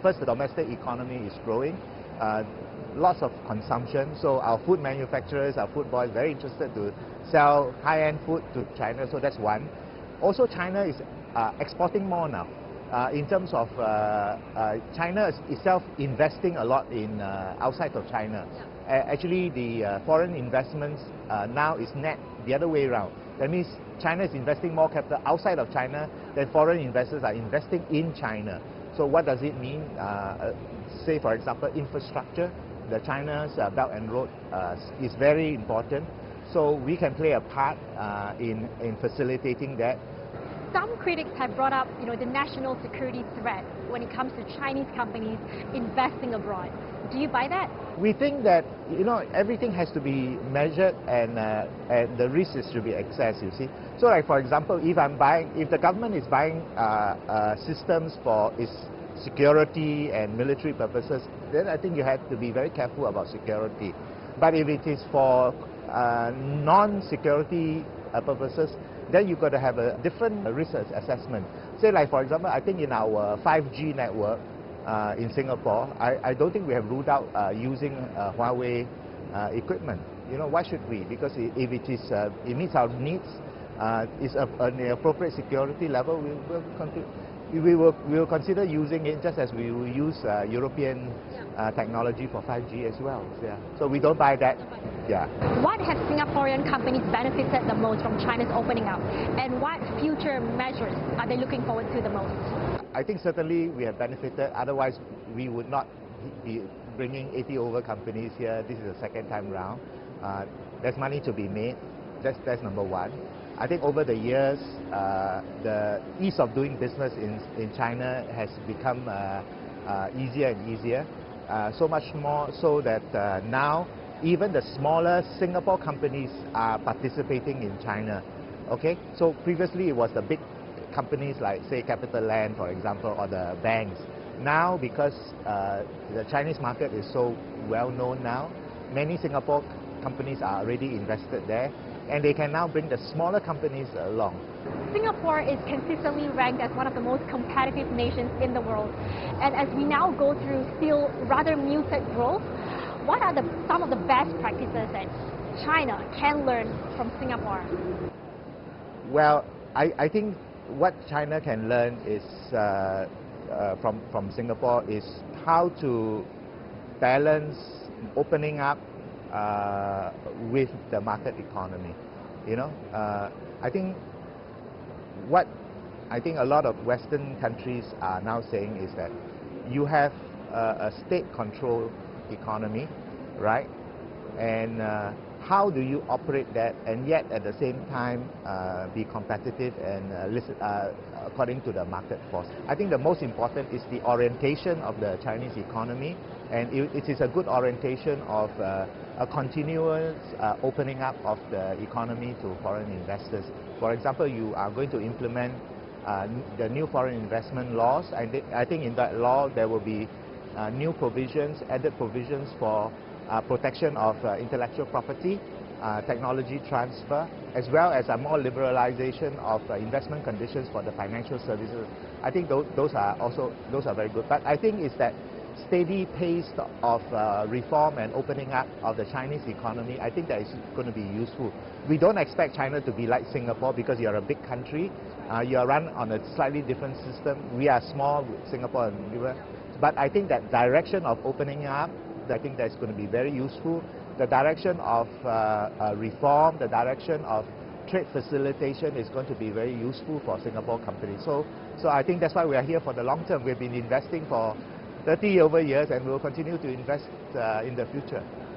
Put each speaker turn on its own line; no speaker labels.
First, the domestic economy is growing. Lots of consumption, so our food manufacturers, our food boys, very interested to sell high-end food to China, so that's one. Also, China is exporting more now. In terms of China itself investing a lot in outside of China. Actually, the foreign investments now is net the other way around. That means China is investing more capital outside of China than foreign investors are investing in China. So what does it mean? Say, for example, infrastructure. The China's Belt and Road is very important. So we can play a part in facilitating that.
Some critics have brought up, the national security threat when it comes to Chinese companies investing abroad. Do you buy that?
We think that, everything has to be measured and the risk is to be assessed, you see. So like, for example, if the government is buying systems for its security and military purposes, then I think you have to be very careful about security. But if it is for non-security purposes, then you've got to have a different risk assessment. Say like, for example, I think in our 5G network in Singapore, I don't think we have ruled out using Huawei equipment. Why should we? Because if it meets our needs, it's an appropriate security level, we will consider using it just as we will use European technology for 5G as well. Yeah. So we don't buy that. Yeah.
What have Singaporean companies benefited the most from China's opening up? And what future measures are they looking forward to the most?
I think certainly we have benefited. Otherwise, we would not be bringing 80 over companies here. This is the second time round. There's money to be made. That's number one. I think over the years, the ease of doing business in China has become easier and easier. So much more so that now even the smaller Singapore companies are participating in China. Okay, so previously it was the big companies like, say, CapitaLand, for example, or the banks. Now, because the Chinese market is so well known now, many Singapore companies are already invested there, and they can now bring the smaller companies along.
Singapore is consistently ranked as one of the most competitive nations in the world. And as we now go through still rather muted growth, what are some of the best practices that China can learn from Singapore?
Well, I think what China can learn is from Singapore is how to balance opening up with the market economy. I think what a lot of Western countries are now saying is that you have a state-controlled economy, right? And how do you operate that and yet at the same time be competitive and listen according to the market force? I think the most important is the orientation of the Chinese economy, and it is a good orientation of a continuous opening up of the economy to foreign investors. For example, you are going to implement the new foreign investment laws. I think in that law there will be new provisions, added provisions for protection of intellectual property, technology transfer, as well as a more liberalization of investment conditions for the financial services. I think those are very good. But I think it's that steady pace of reform and opening up of the Chinese economy. I think that is going to be useful. We don't expect China to be like Singapore because you're a big country. You are run on a slightly different system. We are small, Singapore and Europe. But I think that direction of opening up, I think that's going to be very useful. The direction of reform, the direction of trade facilitation is going to be very useful for Singapore companies. So I think that's why we are here for the long term. We've been investing for 30 over years and we'll continue to invest in the future.